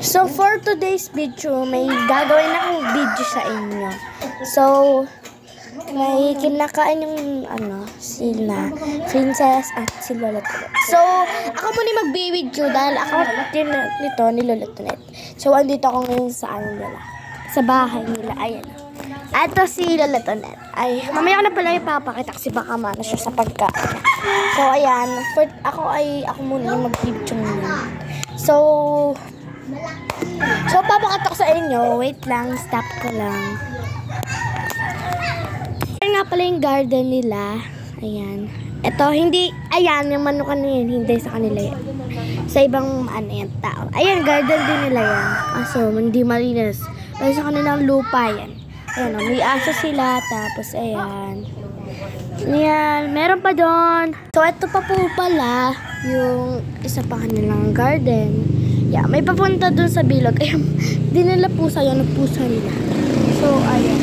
So, for today's video, may gagawin akong video sa inyo. So, may kinakain yung, sila, Princess at si Lola Tonet. So, ako muna mag-video dahil ako nito ni Lola Tonet. So, andito ako ngayon sa nila. Sa bahay nila. Ayan. Ito si Lola Tonet. Ay, mamaya ko na pala ipapakita kasi baka maano siya sa pagkain. So, ayan. Ako muna yung mag-video muna. So, papakita ko sa inyo. Wait lang, stop ko lang. Ayan nga pala yung garden nila. Ayan. Ito, ayan, yung manukan na yan, hindi sa kanila yan. Sa ibang, tao. Ayan, garden din nila yan. Aso, hindi malinis. Pero sa kanilang lupa yan. Ayan, may aso sila, tapos, ayan. Ayan, meron pa doon. So, ito pa po pala, yung isa pa kanilang garden. Yeah, may papunta dun sa bilog. Ayan, di nila pusa yun, ang pusa nila. So, ayan.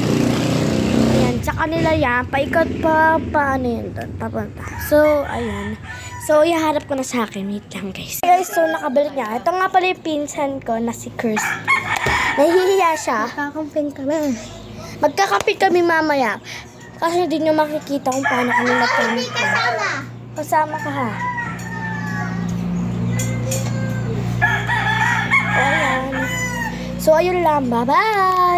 Ayan, tsaka nila yan, paikot pa, paano yun dun, papunta. So, ayan. So, ihaharap ko na sa akin. Wait lang, guys. Guys, so, nakabalik niya. Ito nga pala yung pinsan ko na si Kirsty. Nahihiya siya. Magkakamping kami. Magkakape kami mamaya. Kasi hindi nyo makikita kung paano kami magkakampi. Kasama ka, ha? Ayan. So, ayun lang. Bye-bye!